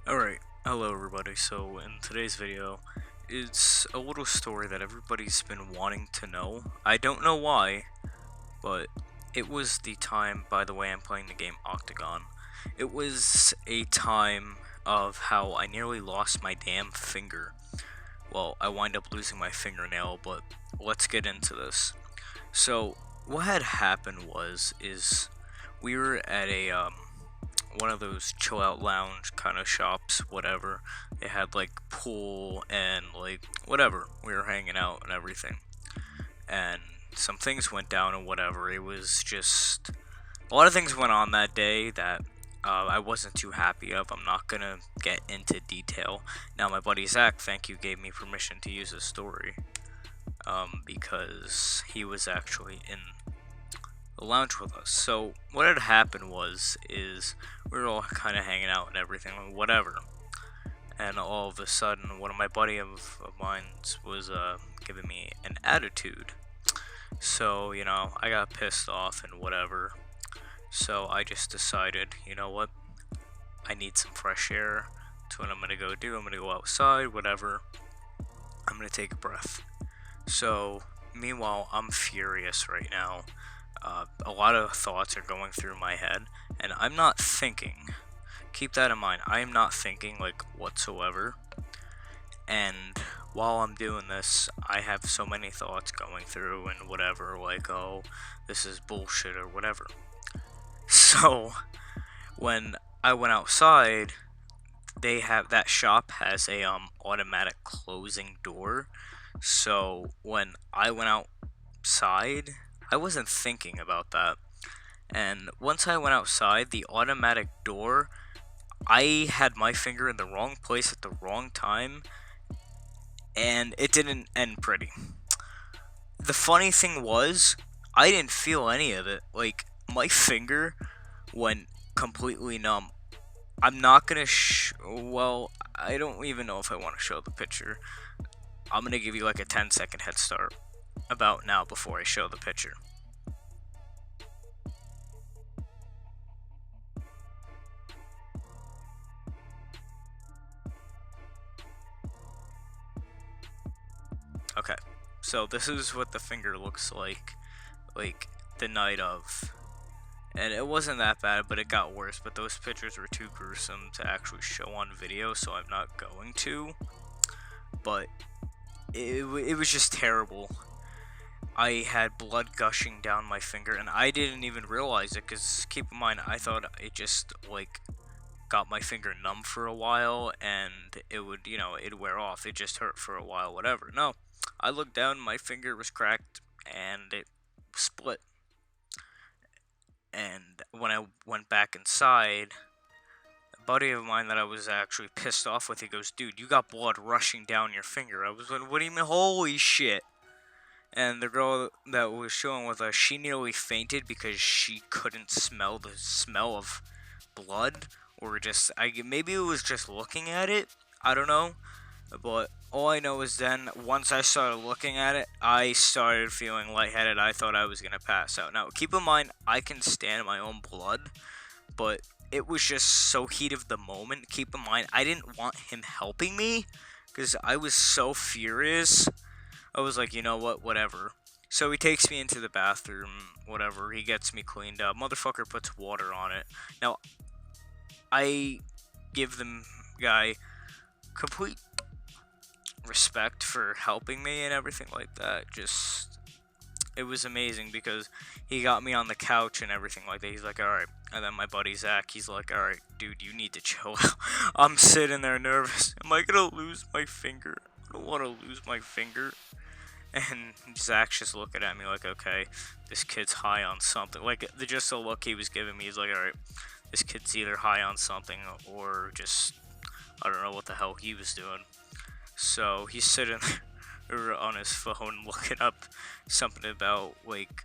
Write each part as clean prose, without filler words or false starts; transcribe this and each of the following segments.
Alright, hello everybody. So in today's video, it's a little story that everybody's been wanting to know. I don't know why, but it was the time, by the way, I'm playing the game Octagon. It was a time of how I nearly lost my damn finger. Well, I wind up losing my fingernail, but let's get into this. So, what had happened is we were at a one of those chill out lounge kind of shops, whatever. They had like pool and like whatever. We were hanging out and everything. And some things went down and whatever. It was just a lot of things went on that day that I wasn't too happy of. I'm not gonna get into detail. Now, my buddy Zach, thank you, gave me permission to use his story because he was actually in the lounge with us. So what had happened is we were all kind of hanging out and everything, whatever. And all of a sudden, one of my buddy of mine was giving me an attitude. So I got pissed off and whatever. So I just decided, you know what? I need some fresh air. That's what I'm gonna go do. I'm gonna go outside, whatever. I'm gonna take a breath. So meanwhile, I'm furious right now. A lot of thoughts are going through my head, and I'm not thinking. Keep that in mind. I am not thinking like whatsoever. And while I'm doing this, I have so many thoughts going through and whatever, like, oh, this is bullshit or whatever. So when I went outside, that shop has a automatic closing door. So when I went outside, I wasn't thinking about that. And once I went outside, the automatic door, I had my finger in the wrong place at the wrong time, and it didn't end pretty. The funny thing was, I didn't feel any of it. Like, my finger went completely numb. I'm not gonna well, I don't even know if I want to show the picture. I'm gonna give you like a 10-second head start about now before I show the picture. Okay, so this is what the finger looks like the night of. And it wasn't that bad, but it got worse. But those pictures were too gruesome to actually show on video, so I'm not going to. But it was just terrible. I had blood gushing down my finger, and I didn't even realize it, because keep in mind, I thought it just, like, got my finger numb for a while, and it would, it'd wear off. It just hurt for a while, whatever. No, I looked down, my finger was cracked, and it split. And when I went back inside, a buddy of mine that I was actually pissed off with, he goes, dude, you got blood rushing down your finger. I was like, what do you mean? Holy shit. And the girl that was showing with us, she nearly fainted because she couldn't smell the smell of blood. Or just, maybe it was just looking at it. I don't know. But all I know is then, once I started looking at it, I started feeling lightheaded. I thought I was going to pass out. Now, keep in mind, I can stand my own blood, but it was just so heat of the moment. Keep in mind, I didn't want him helping me, because I was so furious. I was like, you know what, whatever. So he takes me into the bathroom, whatever. He gets me cleaned up. Motherfucker puts water on it. Now, I give the guy complete respect for helping me and everything like that. Just, it was amazing because he got me on the couch and everything like that. He's like, alright. And then my buddy Zach, he's like, alright, dude, you need to chill out. I'm sitting there nervous. Am I gonna lose my finger? I don't want to lose my finger. And Zach's just looking at me like, okay, this kid's high on something. Like, just the look he was giving me, he's like, alright, this kid's either high on something or just, I don't know what the hell he was doing. So he's sitting there on his phone looking up something about, like,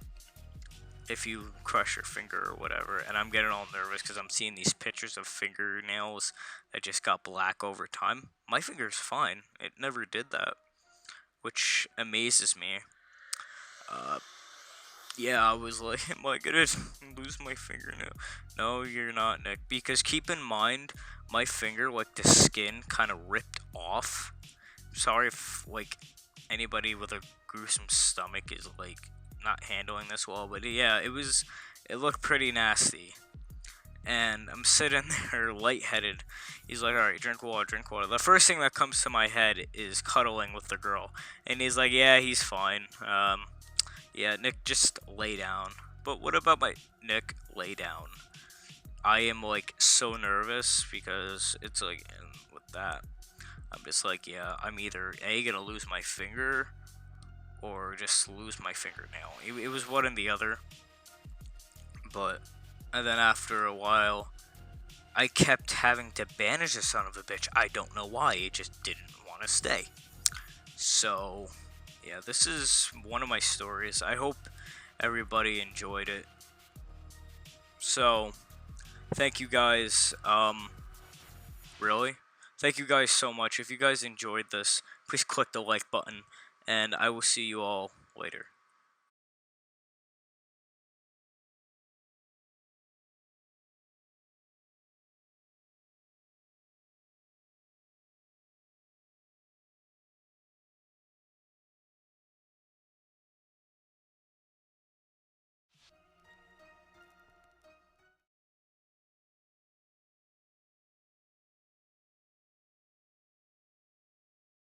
if you crush your finger or whatever. And I'm getting all nervous because I'm seeing these pictures of fingernails that just got black over time. My finger's fine. It never did that, which amazes me. Yeah, I was like, am I gonna lose my fingernail? No, you're not, Nick. Because keep in mind, my finger, like the skin, kind of ripped off. Sorry if like anybody with a gruesome stomach is like not handling this well, but yeah, it looked pretty nasty. And I'm sitting there lightheaded. He's like, all right, drink water, drink water. The first thing that comes to my head is cuddling with the girl. And he's like, yeah, he's fine. Yeah, Nick, just lay down. But what about my Nick, lay down? I am like so nervous because it's like, and with that, I'm just like, yeah, I'm either A, gonna lose my finger or just lose my fingernail. It was one and the other. But, and then after a while, I kept having to banish the son of a bitch. I don't know why. It just didn't want to stay. So, yeah, this is one of my stories. I hope everybody enjoyed it. So, thank you guys. Really? Thank you guys so much. If you guys enjoyed this, please click the like button, and I will see you all later.